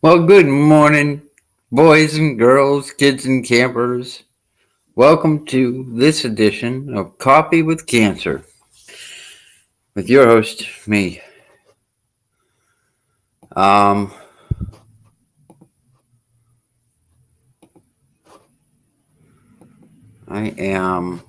Well, good morning, boys and girls, kids and campers. Welcome to this edition of Coffee with Cancer with your host, me. Um, I am.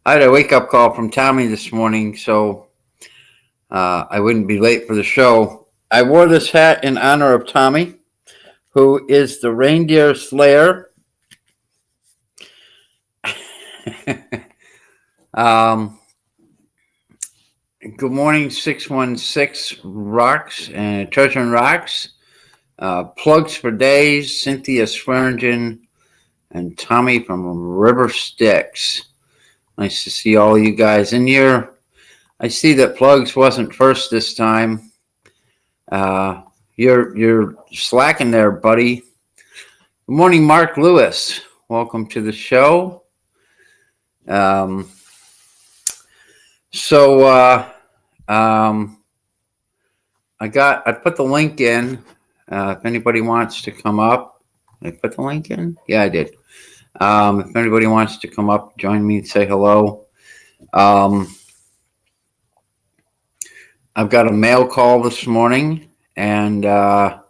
I had a wake up call from Tommy this morning, so I wouldn't be late for the show. I wore this hat in honor of Tommy, who is the reindeer slayer. um, Good morning, 616 Rocks and Treasure and Rocks. Plugs for Days, Cynthia Swearingen, and Tommy from River Styx. Nice to see all you guys in here. I see that Plugs wasn't first this time. You're slacking there, buddy. Good morning, Mark Lewis. Welcome to the show. Um, so I put the link in. If anybody wants to come up, did I put the link in? Yeah, I did. If anybody wants to come up, join me and say hello. I've got a mail call this morning and our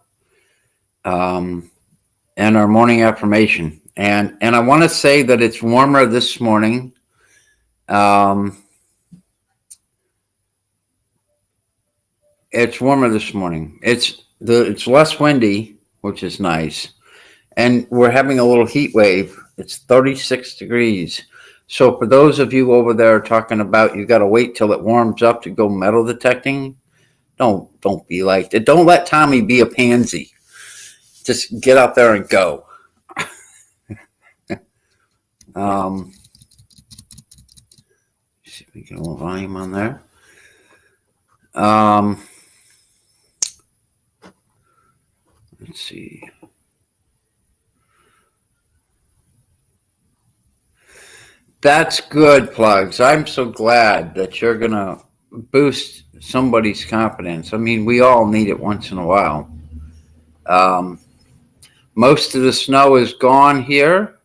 morning affirmation. And I want to say that it's warmer this morning. It's warmer this morning. It's less windy, which is nice. And we're having a little heat wave. It's 36 degrees. So for those of you over there talking about you got to wait till it warms up to go metal detecting, don't be like that. Don't let Tommy be a pansy. Just get out there and go. See if we get a little volume on there. Let's see. That's good, Plugs. I'm so glad that you're going to boost somebody's confidence. I mean, we all need it once in a while. Most of the snow is gone here.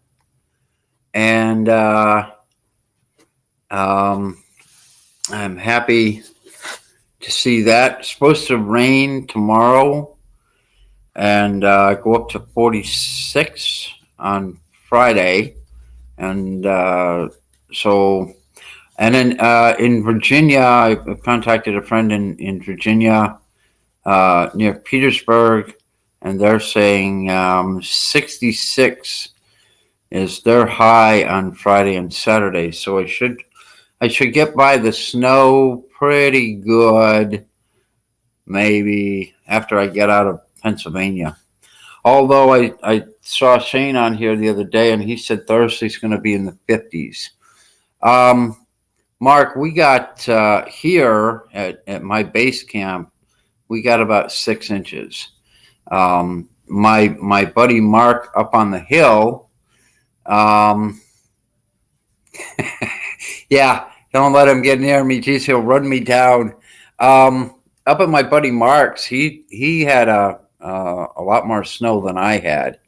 And I'm happy to see that. It's supposed to rain tomorrow and go up to 46 on Friday. And and then in Virginia, I contacted a friend in Virginia near Petersburg, and they're saying 66 is their high on Friday and Saturday. So I should get by the snow pretty good, maybe after I get out of Pennsylvania. Although I saw Shane on here the other day, and he said Thursday's going to be in the 50s. Mark, we got here at my base camp, we got about 6 inches. My buddy Mark up on the hill, yeah, don't let him get near me. Geez, he'll run me down. Up at my buddy Mark's, he had a lot more snow than I had,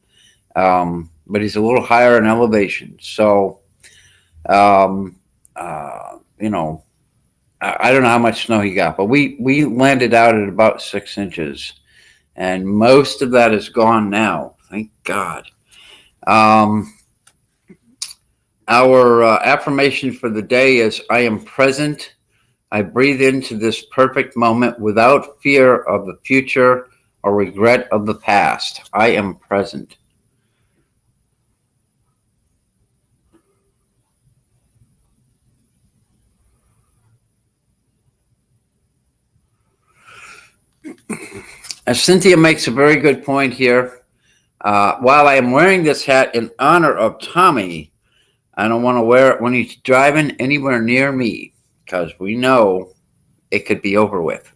but he's a little higher in elevation. So, you know, I don't know how much snow he got, but we landed out at about 6 inches, and most of that is gone now. Thank God. Our affirmation for the day is I am present. I breathe into this perfect moment without fear of the future or regret of the past. I am present. As Cynthia makes a very good point here, while I am wearing this hat in honor of Tommy, I don't want to wear it when he's driving anywhere near me because we know it could be over with.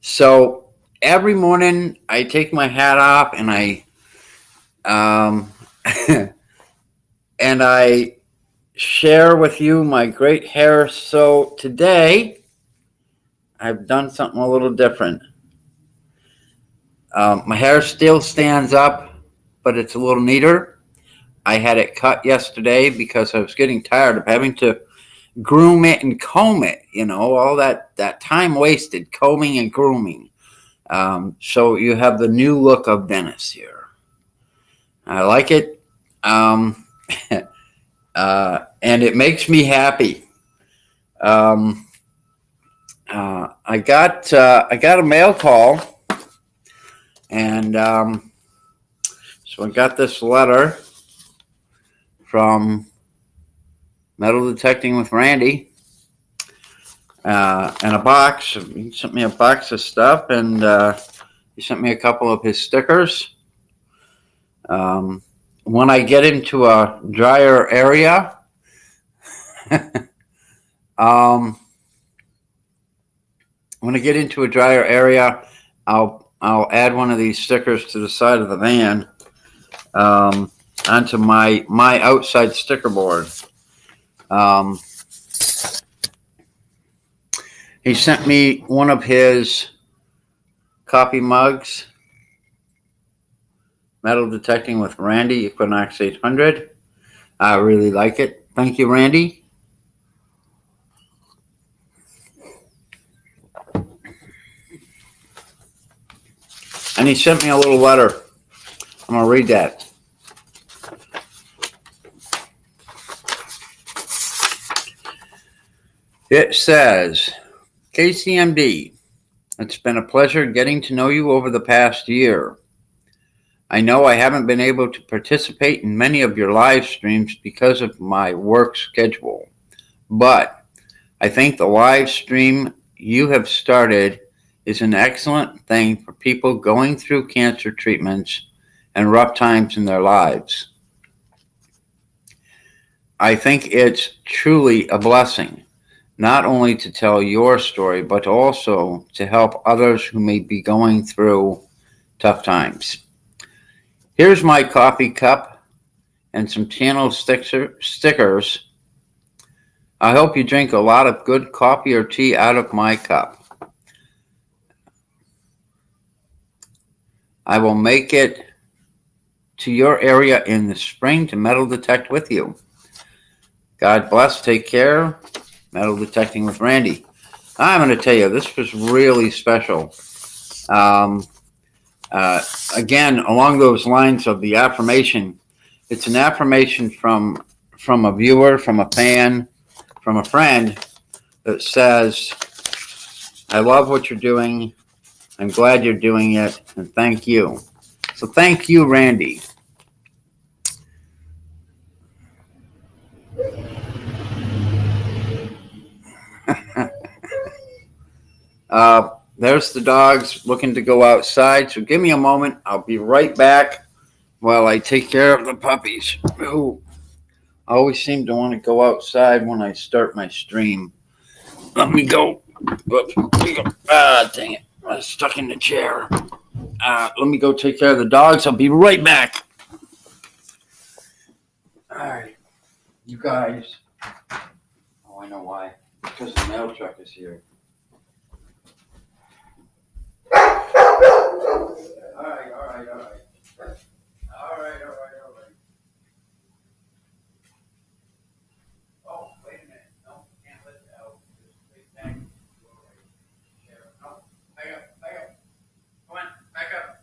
So every morning I take my hat off and I and I share with you my great hair. So today I've done something a little different. My hair still stands up, but it's a little neater. I had it cut yesterday because I was getting tired of having to groom it and comb it. All that time wasted combing and grooming. So you have the new look of Dennis here. I like it, um, and it makes me happy. Um, I got a mail call, and so I got this letter from Metal Detecting with Randy, and a box. He sent me a box of stuff, and he sent me a couple of his stickers. When I get into a drier area, um, I'll add one of these stickers to the side of the van, um, onto my outside sticker board. Um, he sent me one of his coffee mugs, Metal Detecting with Randy, Equinox 800. I really like it. Thank you, Randy. And he sent me a little letter. I'm going to read that. It says, KCMD, it's been a pleasure getting to know you over the past year. I know I haven't been able to participate in many of your live streams because of my work schedule, but I think the live stream you have started is an excellent thing for people going through cancer treatments and rough times in their lives. I think it's truly a blessing, not only to tell your story, but also to help others who may be going through tough times. Here's my coffee cup and some channel stickers. I hope you drink a lot of good coffee or tea out of my cup. I will make it to your area in the spring to metal detect with you. God bless. Take care. Metal Detecting with Randy. I'm going to tell you, this was really special. Um, Again, along those lines of the affirmation, it's an affirmation from a viewer, from a fan, from a friend that says, I love what you're doing. I'm glad you're doing it, and thank you. So thank you, Randy. There's the dogs looking to go outside, so give me a moment. I'll be right back while I take care of the puppies, who always seem to want to go outside when I start my stream. Let me go. Ah, dang it. I was stuck in the chair. Let me go take care of the dogs. I'll be right back. All right. You guys. Oh, I know why. Because the mail truck is here. All right. All right. All right. All right. All right. All right. Oh, wait a minute. No, can't let that out. Just wait back. No, back up. Back up. Come on. Back up.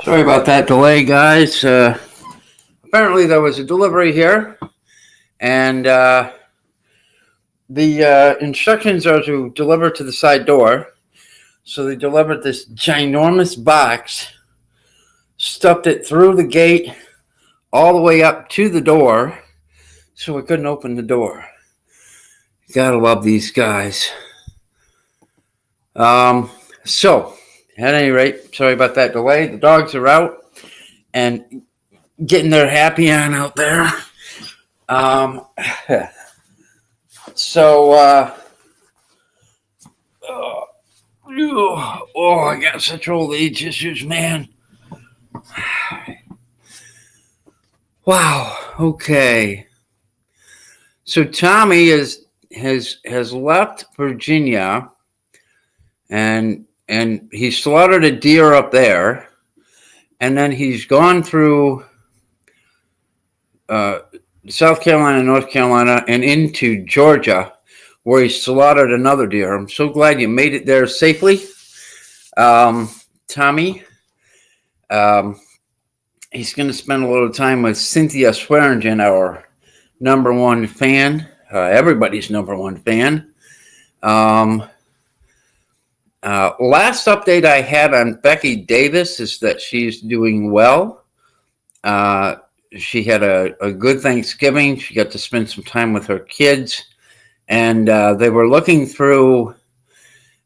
Sorry about that delay, guys. Apparently, there was a delivery here, and the instructions are to deliver to the side door. So they delivered this ginormous box, stuffed it through the gate, all the way up to the door, so we couldn't open the door. Gotta love these guys. So, at any rate, sorry about that delay. The dogs are out and getting their happy on out there. I got such old age issues, man. Wow. Okay. So Tommy has left Virginia, and he slaughtered a deer up there, and then he's gone through South Carolina, North Carolina, and into Georgia, where he slaughtered another deer. I'm so glad you made it there safely, Tommy. He's going to spend a little time with Cynthia Swearingen, our number one fan, everybody's number one fan. Last update I had on Becky Davis is that she's doing well. She had a good Thanksgiving. She got to spend some time with her kids, and they were looking through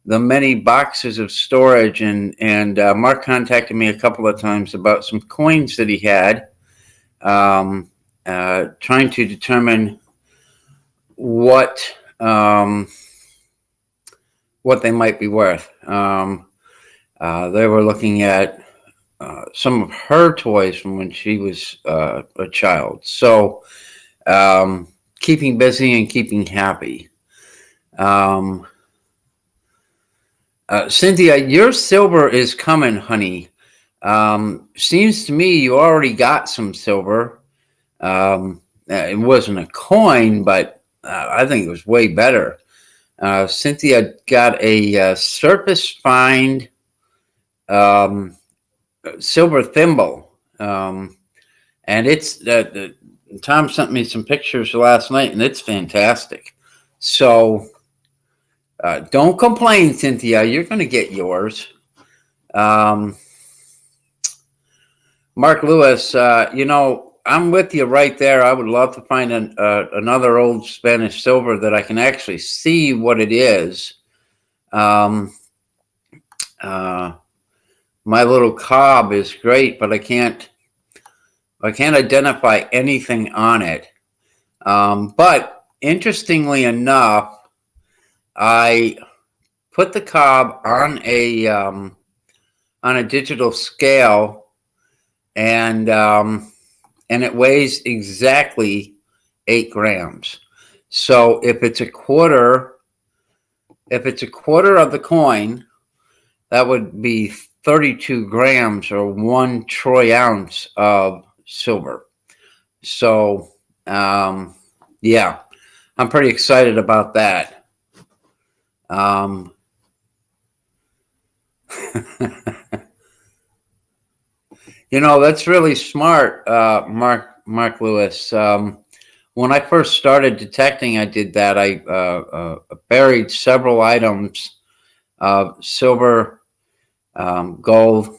the many boxes of storage, and Mark contacted me a couple of times about some coins that he had, trying to determine what they might be worth. They were looking at some of her toys from when she was a child. So keeping busy and keeping happy. Cynthia, your silver is coming, honey. Seems to me you already got some silver. It wasn't a coin, but I think it was way better. Cynthia got a surface find silver thimble, and it's Tom sent me some pictures last night, and it's fantastic. So don't complain, Cynthia. You're going to get yours. Mark Lewis, I'm with you right there. I would love to find another old Spanish silver that I can actually see what it is. My little cob is great, but I can't identify anything on it. But interestingly enough, I put the cob on a digital scale, and it weighs exactly 8 grams. So if it's a quarter of the coin, that would be 32 grams or 1 troy ounce of silver. So yeah, I'm pretty excited about that. That's really smart, Mark Lewis. When I first started detecting, I did that. I buried several items of silver, gold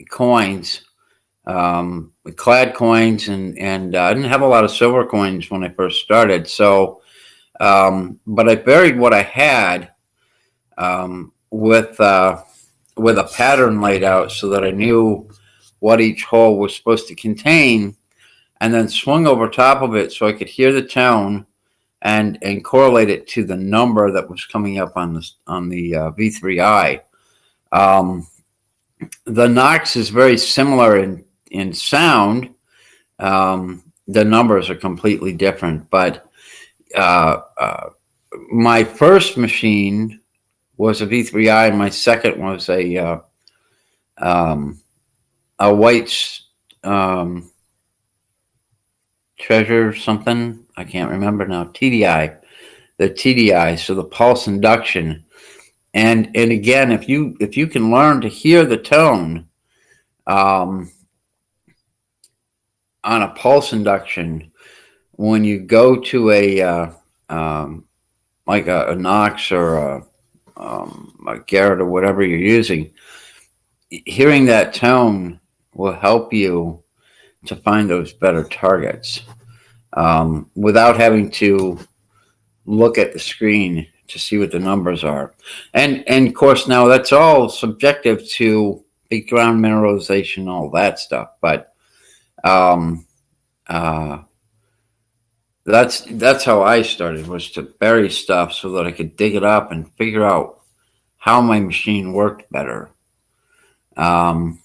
coins, clad coins, and I didn't have a lot of silver coins when I first started. So, but I buried what I had with a pattern laid out so that I knew what each hole was supposed to contain, and then swung over top of it so I could hear the tone and correlate it to the number that was coming up on the V3i. The Knox is very similar in sound. The numbers are completely different, but my first machine was a V3i, and my second was a White's Treasure something. I can't remember now. TDI, the TDI. So the pulse induction, and again, if you can learn to hear the tone, Um, on a pulse induction, when you go to like a Knox or a Garrett or whatever you're using, hearing that tone will help you to find those better targets without having to look at the screen to see what the numbers are. And of course, now that's all subjective to the ground mineralization, all that stuff. But um, uh, that's how I started, was to bury stuff so that I could dig it up and figure out how my machine worked better. Um,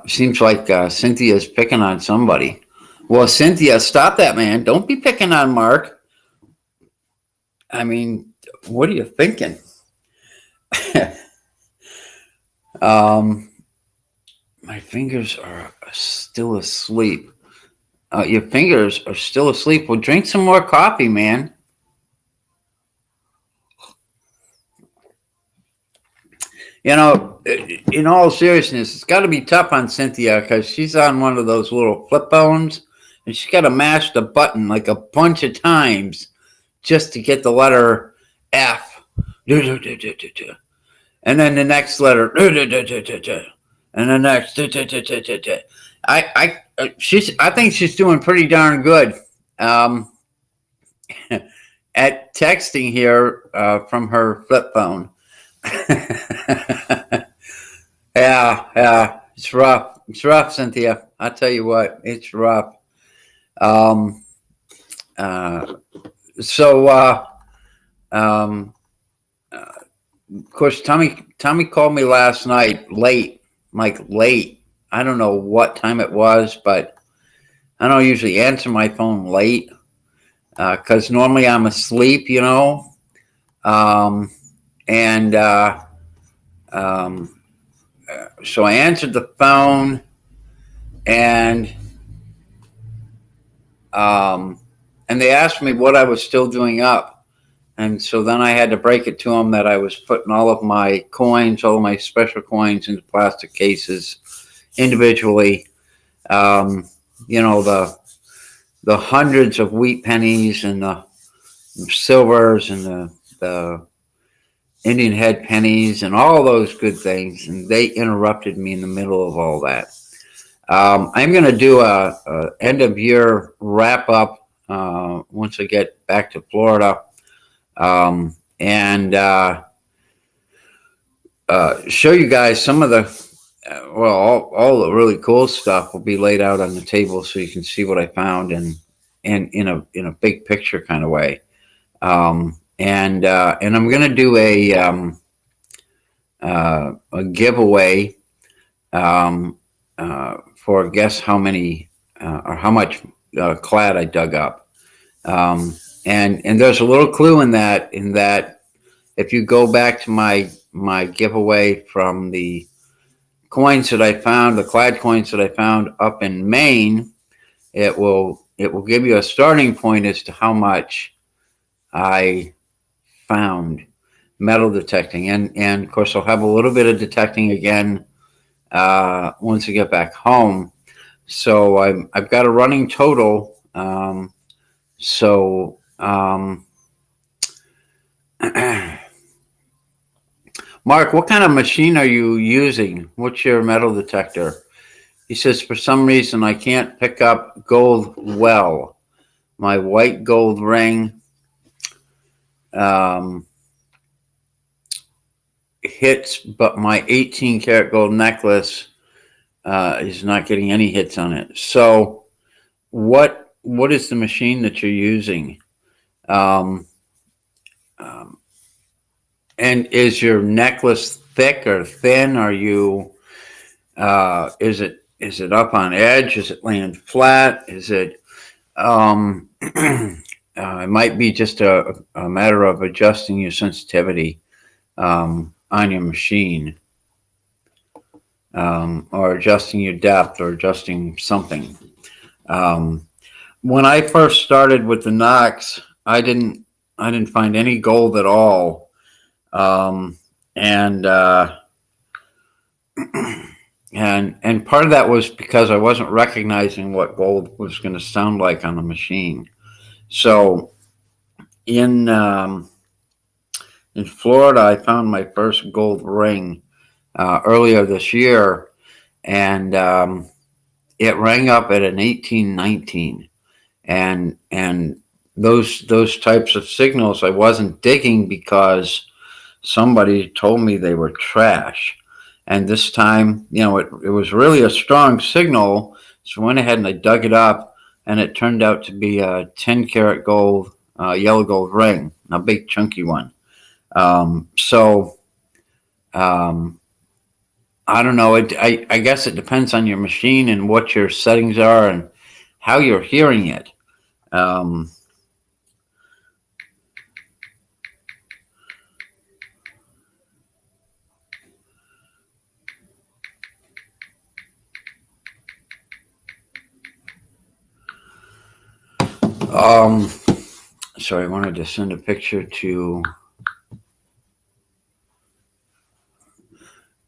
seems like Cynthia's picking on somebody. Well, Cynthia, stop that, man. Don't be picking on Mark. I mean, what are you thinking? My fingers are still asleep. Your fingers are still asleep. Well, drink some more coffee, man. You know, in all seriousness, it's got to be tough on Cynthia because she's on one of those little flip phones, and she's got to mash the button like a bunch of times just to get the letter F. And then the next letter, and the next. I think she's doing pretty darn good at texting here from her flip phone. Yeah, it's rough. It's rough, Cynthia. I tell you what, it's rough. Um, uh, so, of course, Tommy called me last night late, like late. I don't know what time it was, but I don't usually answer my phone late because normally I'm asleep, you know. And so I answered the phone, and they asked me what I was still doing up. And so then I had to break it to them that I was putting all of my coins, all of my special coins, into plastic cases individually. You know, the hundreds of wheat pennies and the silvers and the Indian head pennies and all those good things. And they interrupted me in the middle of all that. I'm going to do a end of year wrap up once I get back to Florida, and show you guys some of the all the really cool stuff will be laid out on the table so you can see what I found and in a big picture kind of way. And I'm going to do a giveaway for guess how many or how much clad I dug up. And there's a little clue in that if you go back to my giveaway from the coins that I found, the clad coins that I found up in Maine, it will give you a starting point as to how much I found metal detecting, and of course I'll have a little bit of detecting again once I get back home. So I've got a running total. Mark, what kind of machine are you using? What's your metal detector? He says, for some reason, I can't pick up gold well. My white gold ring hits, but my 18 karat gold necklace is not getting any hits on it. So what is the machine that you're using? And is your necklace thick or thin? Are you is it up on edge? Is it laying flat? Is it it might be just a matter of adjusting your sensitivity on your machine, or adjusting your depth, or adjusting something. When I first started with the Knox, I didn't find any gold at all. And and part of that was because I wasn't recognizing what gold was going to sound like on the machine. So in in Florida, I found my first gold ring earlier this year, and it rang up at an 1819, and those types of signals I wasn't digging because somebody told me they were trash. And this time, it was really a strong signal. So I went ahead and I dug it up, and it turned out to be a 10 karat gold, yellow gold ring, a big chunky one. So I don't know. I guess it depends on your machine and what your settings are and how you're hearing it. Um, um, sorry, I wanted to send a picture to.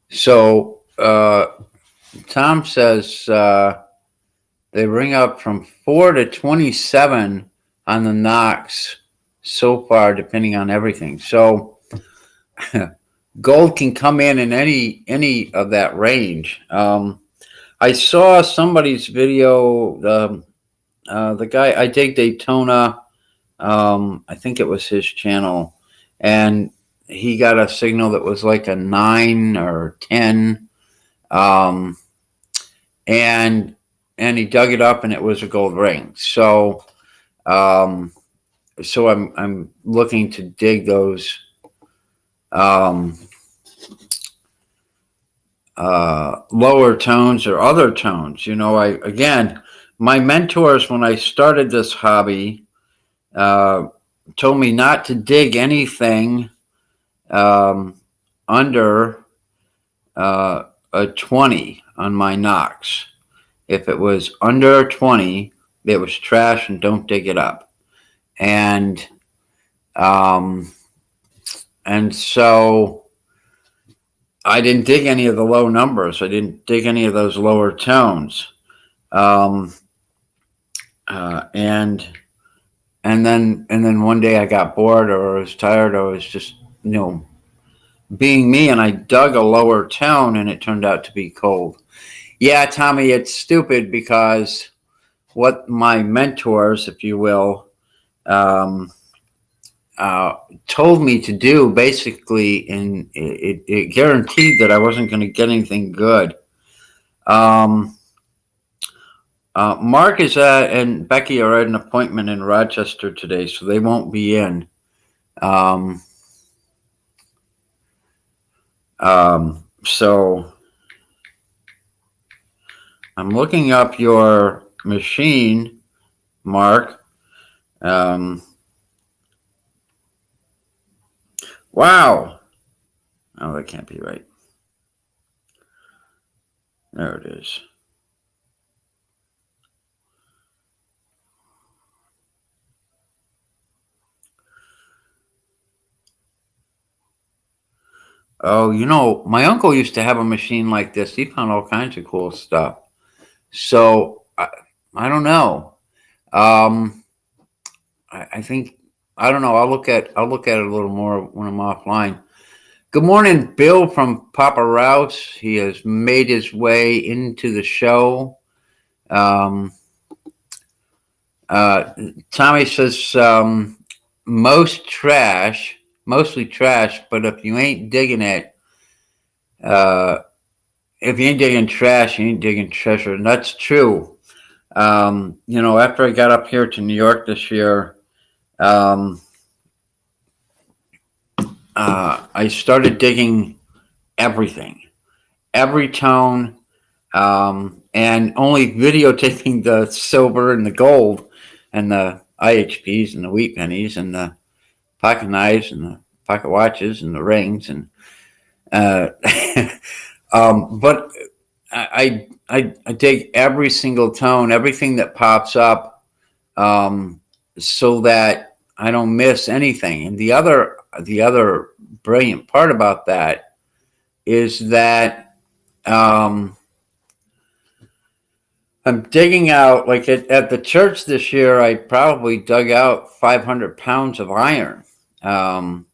So Tom says they ring up from 4 to 27 on the knocks so far, depending on everything. So gold can come in any of that range. I saw somebody's video. The guy I dig Daytona. I think it was his channel, and he got a signal that was like a 9 or 10, um, and he dug it up, and it was a gold ring. So, um, so I'm looking to dig those um, lower tones or other tones. My mentors when I started this hobby uh, told me not to dig anything under a 20 on my knocks. If it was under a 20, it was trash and don't dig it up. And um, and so I didn't dig any of the low numbers. I didn't dig any of those lower tones. Um, and then one day I got bored or I was tired or I was just being me, and I dug a lower tone and it turned out to be cold. Yeah, Tommy, it's stupid because what my mentors, if you will, um, told me to do basically, and it guaranteed that I wasn't going to get anything good. Um, Mark and Becky are at an appointment in Rochester today, so they won't be in. Um, so I'm looking up your machine, Mark. Wow. Oh, that can't be right. There it is. Oh, my uncle used to have a machine like this. He found all kinds of cool stuff. So I don't know. I think I don't know. I'll look at it a little more when I'm offline. Good morning, Bill from Papa Rouse. He has made his way into the show. Um, Tommy says mostly trash, but if you ain't digging it, uh, if you ain't digging trash, you ain't digging treasure, and that's true. After I got up here to New York this year, um, I started digging everything, every tone, and only videotaping the silver and the gold and the IHPs and the wheat pennies and the pocket knives and the pocket watches and the rings and uh, but I dig every single tone, everything that pops up, so that I don't miss anything. And the other brilliant part about that is that I'm digging out, like at the church this year, I probably dug out 500 pounds of iron, um,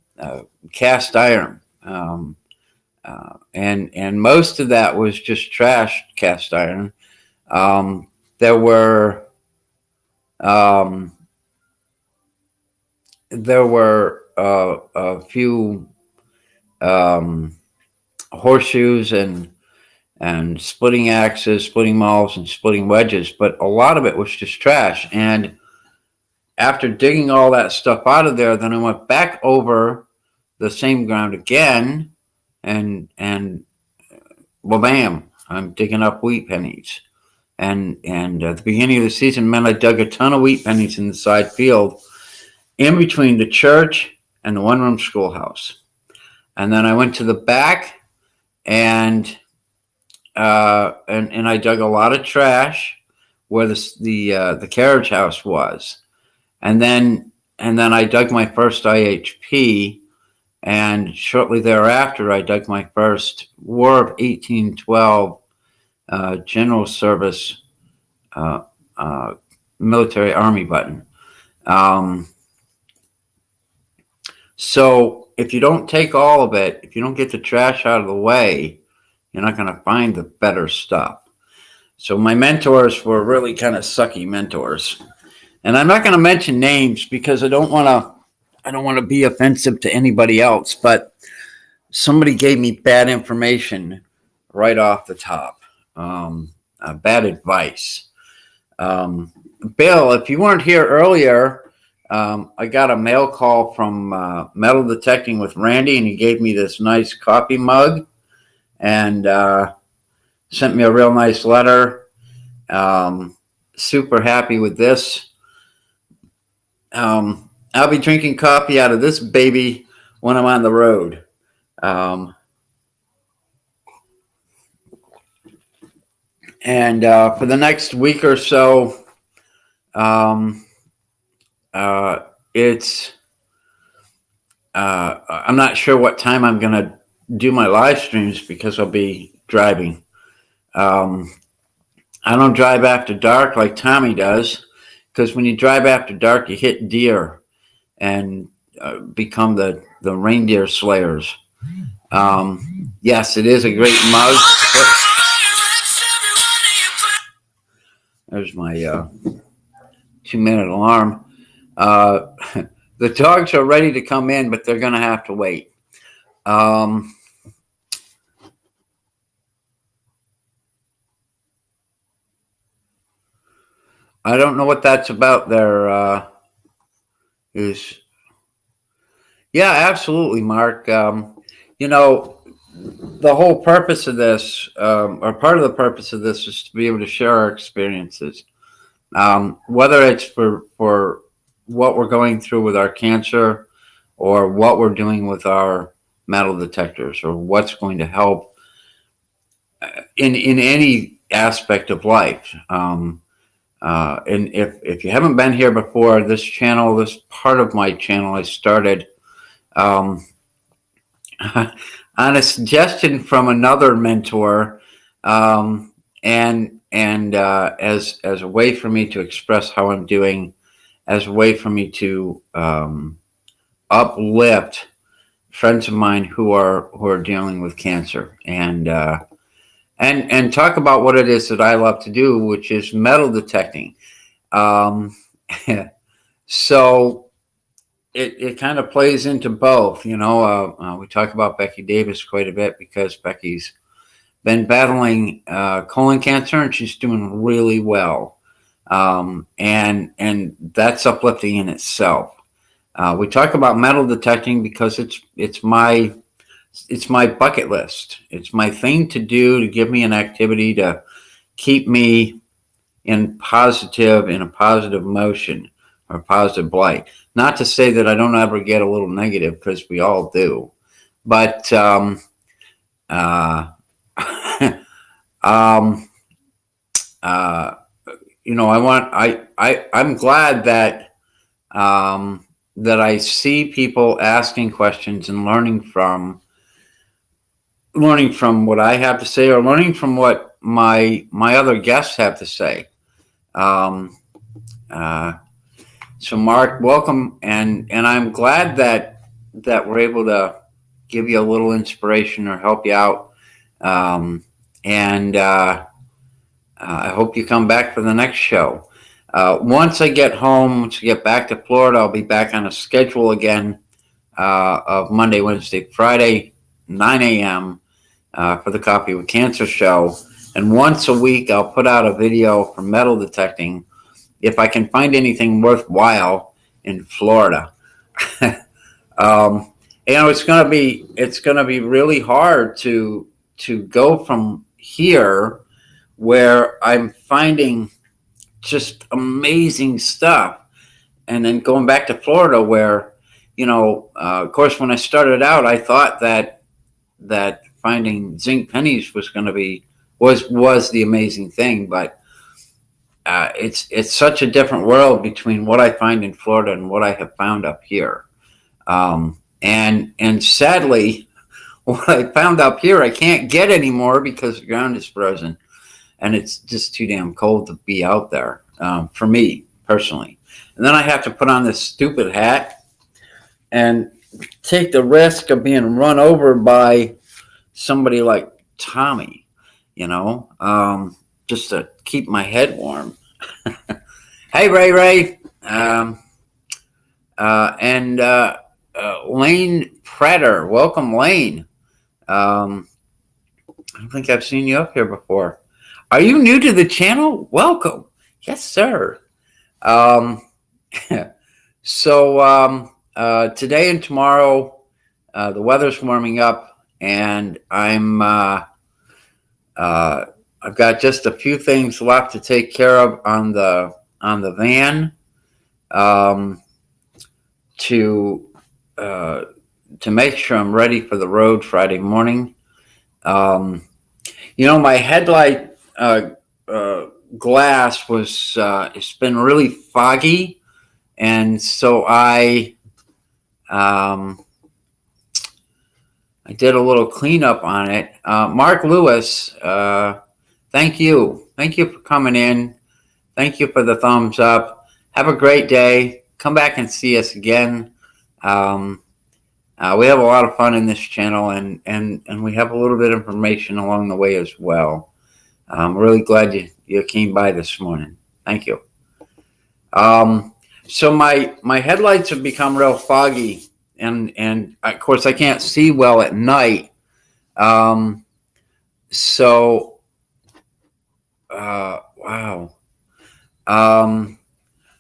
cast iron. And most of that was just trash cast iron. There were um, a few um, horseshoes and splitting axes, splitting mauls, and splitting wedges, but a lot of it was just trash. And after digging all that stuff out of there, then I went back over the same ground again, and well, bam, I'm digging up wheat pennies. And at the beginning of the season, man, I dug a ton of wheat pennies in the side field in between the church and the one-room schoolhouse. And then I went to the back and I dug a lot of trash where the carriage house was, and then I dug my first IHP, and shortly thereafter I dug my first War of 1812 General Service military army button. So if you don't take all of it, if you don't get the trash out of the way, you're not going to find the better stuff. So my mentors were really kind of sucky mentors. And I'm not going to mention names because I don't want to be offensive to anybody else, but somebody gave me bad information right off the top. Bad advice. Bill, if you weren't here earlier, I got a mail call from Metal Detecting with Randy, and he gave me this nice coffee mug and sent me a real nice letter. Super happy with this. I'll be drinking coffee out of this baby when I'm on the road. And for the next week or so, it's I'm not sure what time I'm going to do my live streams because I'll be driving. I don't drive after dark like Tommy does, because when you drive after dark, you hit deer and become the reindeer slayers. Yes, it is a great mug. There's my 2-minute alarm. The dogs are ready to come in, but they're going to have to wait. I don't know what that's about there. Yeah, absolutely, Mark. You know, the whole purpose of this, or part of the purpose of this, is to be able to share our experiences. Whether it's for what we're going through with our cancer, or what we're doing with our metal detectors, or what's going to help in any aspect of life. And if you haven't been here before, this channel, this part of my channel, I started on a suggestion from another mentor, and as a way for me to express how I'm doing, as a way for me to uplift friends of mine who are dealing with cancer, and talk about what it is that I love to do, which is metal detecting. So it kind of plays into both. You know, we talk about Becky Davis quite a bit because Becky's been battling colon cancer, and she's doing really well. And that's uplifting in itself. We talk about metal detecting because it's my bucket list. It's my thing to do, to give me an activity to keep me in a positive motion or positive light. Not to say that I don't ever get a little negative, because we all do, but you know, I'm glad that that I see people asking questions and learning from learning from what I have to say or learning from what my other guests have to say. Um, uh, so, Mark, welcome, and I'm glad that we're able to give you a little inspiration or help you out. And I hope you come back for the next show. Once I get home, once I get back to Florida, I'll be back on a schedule again of Monday, Wednesday, Friday, 9 a.m. For the Coffee with Cancer show. And once a week, I'll put out a video for metal detecting if I can find anything worthwhile in Florida. It's gonna be really hard to go from here where I'm finding just amazing stuff, and then going back to Florida where, of course, when I started out, I thought that finding zinc pennies was going to be was the amazing thing, but it's such a different world between what I find in Florida and what I have found up here. And sadly, what I found up here I can't get anymore because the ground is frozen, and it's just too damn cold to be out there, for me personally. And then I have to put on this stupid hat and take the risk of being run over by somebody like Tommy, just to keep my head warm. Hey, Ray. And Lane Prater. Welcome, Lane. I don't think I've seen you up here before. Are you new to the channel? Welcome. Yes, sir. So today and tomorrow, the weather's warming up, and I've got just a few things left to take care of on the van, to make sure I'm ready for the road Friday morning. My headlight glass was it's been really foggy, and so I did a little cleanup on it. Mark Lewis, thank you for coming in. Thank you for the thumbs up. Have a great day. Come back and see us again. We have a lot of fun in this channel, and we have a little bit of information along the way as well. I'm really glad you came by this morning. Thank you. So my headlights have become real foggy, and of course I can't see well at night. Wow.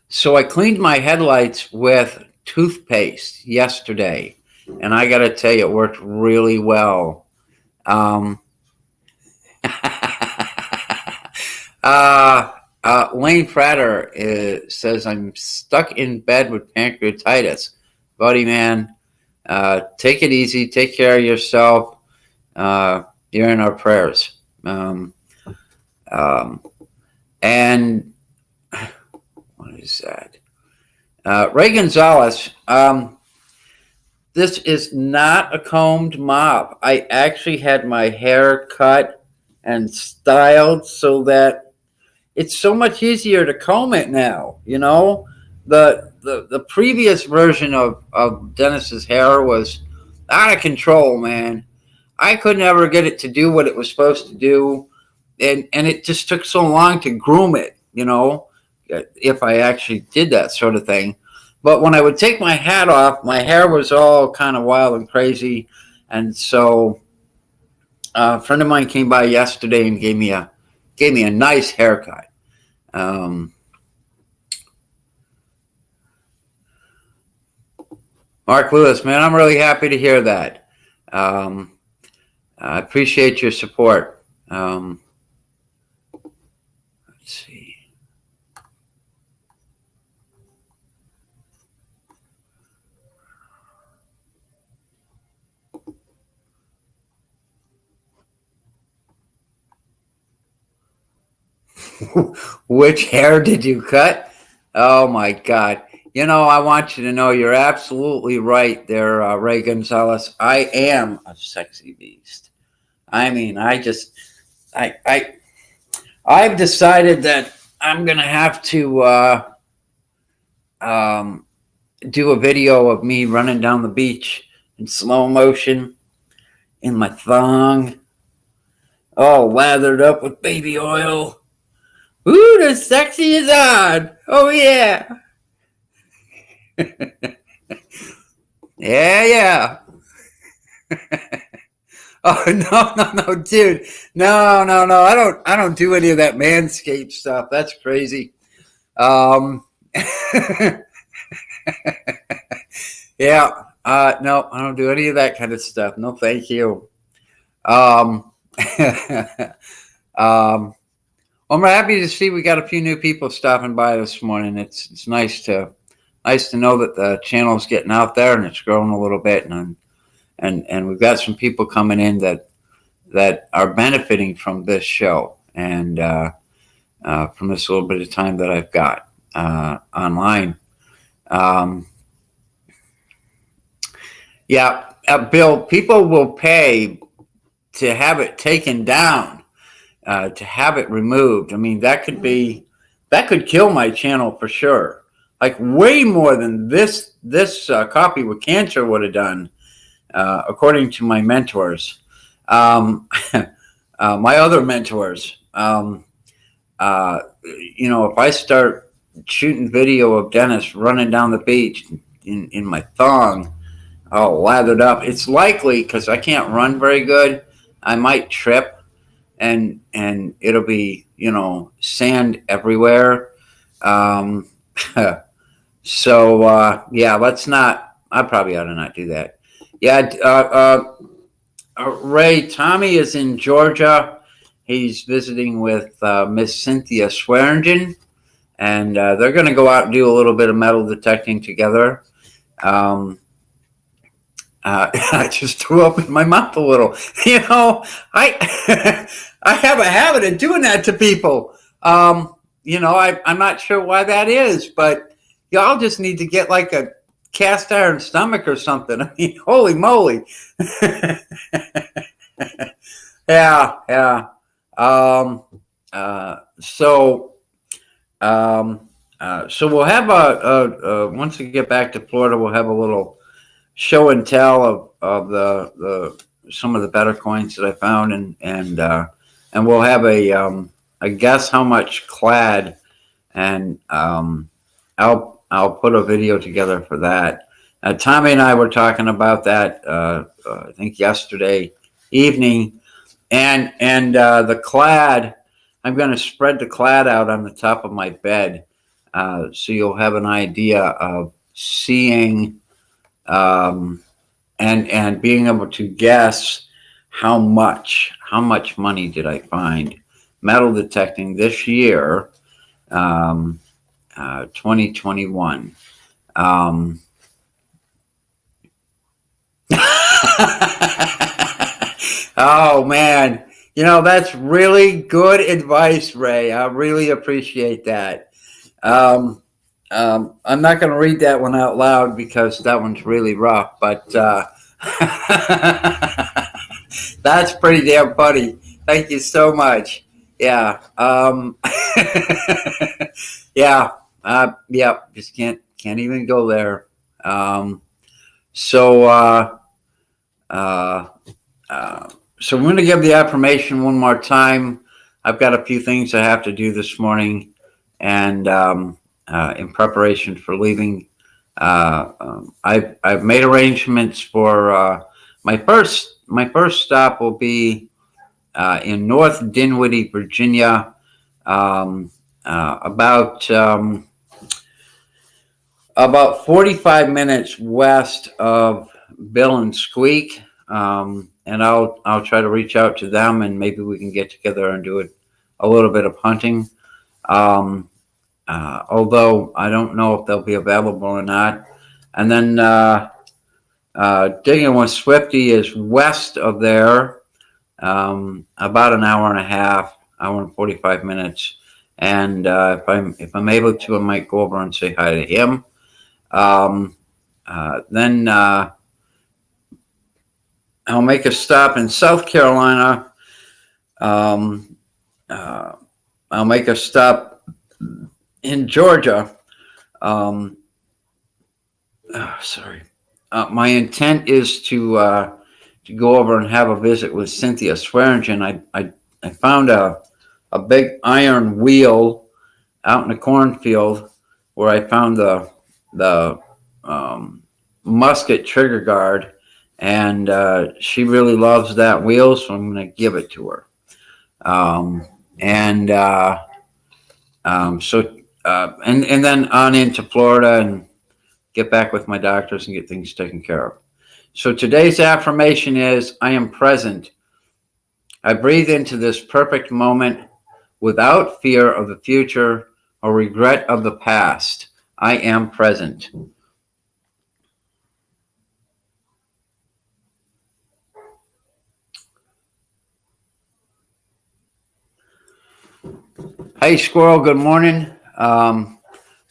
So I cleaned my headlights with toothpaste yesterday, and I got to tell you, it worked really well. Lane Prater says, I'm stuck in bed with pancreatitis. Buddy, man, take it easy. Take care of yourself. You're in our prayers. And what is that? Ray Gonzalez, this is not a combed mop. I actually had my hair cut and styled so that it's so much easier to comb it now. The previous version of Dennis's hair was out of control, man. I could never get it to do what it was supposed to do, and it just took so long to groom it, if I actually did that sort of thing. But when I would take my hat off, my hair was all kind of wild and crazy, and so a friend of mine came by yesterday and gave me a nice haircut. Mark Lewis, man, I'm really happy to hear that. I appreciate your support. Let's see. Which hair did you cut? Oh my God. I want you to know you're absolutely right there, Ray Gonzalez. I am a sexy beast. I mean, I I've decided that I'm gonna have to um, do a video of me running down the beach in slow motion in my thong, all lathered up with baby oil. Ooh, the sexy is on. Oh yeah, yeah, yeah. Oh no, dude. No. I don't do any of that manscape stuff. That's crazy. Um, yeah. No, I don't do any of that kind of stuff. No, thank you. Um, um, I'm happy to see we got a few new people stopping by this morning. It's nice to know that the channel's getting out there and it's growing a little bit, and we've got some people coming in that are benefiting from this show and from this little bit of time that I've got online. Um, yeah, Bill, people will pay to have it taken down, to have it removed. I mean, that could kill my channel for sure. Like way more than this Coffee with Cancer would have done, according to my mentors, my other mentors. If I start shooting video of Dennis running down the beach in my thong, all lathered up, it's likely because I can't run very good. I might trip, and it'll be sand everywhere. Um, yeah, let's not. I probably ought to not do that. Yeah, Ray, Tommy is in Georgia. He's visiting with Miss Cynthia Swearingen, and they're going to go out and do a little bit of metal detecting together. I just threw up in my mouth a little. I I have a habit of doing that to people. I'm not sure why that is, but y'all just need to get like a cast iron stomach or something. I mean, holy moly. Yeah. Um, uh, so, so we'll have once we get back to Florida, we'll have a little show and tell of the some of the better coins that I found, and we'll have a guess how much clad, and I'll put a video together for that. Tommy and I were talking about that I think yesterday evening, and the clad. I'm going to spread the clad out on the top of my bed, so you'll have an idea of seeing and being able to guess how much money did I find metal detecting this year, 2021. Oh man, that's really good advice, Ray. I really appreciate that. I'm not going to read that one out loud because that one's really rough, but that's pretty damn funny. Thank you so much. Yeah. Yeah. Yeah. Just can't even go there. So, uh, so I'm going to give the affirmation one more time. I've got a few things I have to do this morning, and in preparation for leaving, I've made arrangements for my first stop will be in North Dinwiddie, Virginia, about 45 minutes west of Bill and Squeak. And I'll try to reach out to them, and maybe we can get together and do a little bit of hunting. Although I don't know if they'll be available or not. And then Digging with Swifty is west of there, about an hour and a half, hour and 45 minutes. And if I'm able to, I might go over and say hi to him. Then I'll make a stop in South Carolina. Um, uh, I'll make a stop in Georgia. Um, sorry. My intent is to go over and have a visit with Cynthia Swearingen. I found a big iron wheel out in the cornfield where I found the musket trigger guard, and she really loves that wheel, so I'm going to give it to her. And so and then on into Florida and get back with my doctors and get things taken care of. So today's affirmation is, I am present. I breathe into this perfect moment without fear of the future or regret of the past. I am present. Hey, Squirrel, good morning.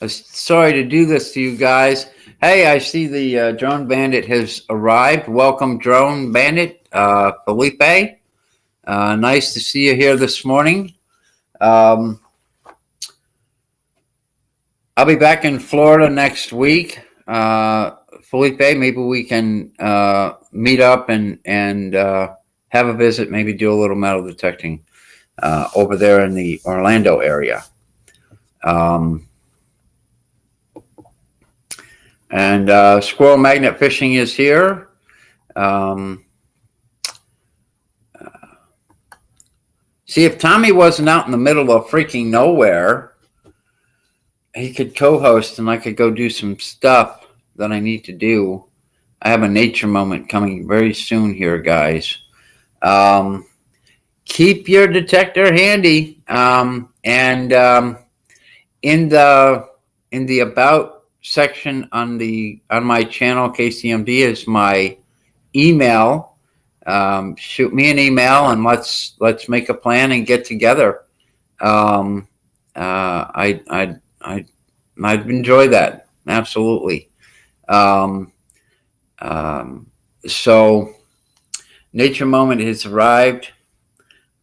Sorry to do this to you guys. Hey, I see the Drone Bandit has arrived. Welcome, Drone Bandit. Felipe, nice to see you here this morning. I'll be back in Florida next week. Felipe, maybe we can meet up and have a visit, maybe do a little metal detecting over there in the Orlando area. And Squirrel Magnet Fishing is here. See, if Tommy wasn't out in the middle of freaking nowhere, he could co-host and I could go do some stuff that I need to do. I have a nature moment coming very soon here, guys. Keep your detector handy. And in the about section on my channel, KCMD, is my email. Shoot me an email and let's make a plan and get together. I'd enjoy that, absolutely. So Nature Moment has arrived.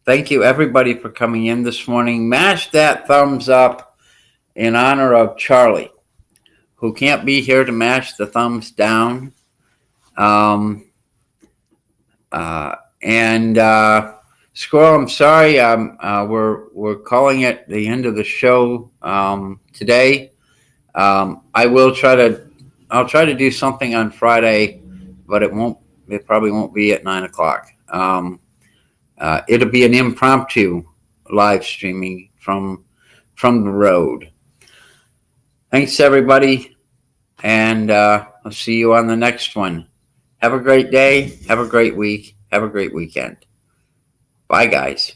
Thank you, everybody, for coming in this morning. Mash that thumbs up in honor of Charlie, who can't be here to mash the thumbs down. Squirrel, I'm sorry. We're calling it the end of the show today. I'll try to do something on Friday, but it probably won't be at 9:00. It'll be an impromptu live streaming from the road. Thanks, everybody, and I'll see you on the next one. Have a great day. Have a great week. Have a great weekend. Bye, guys.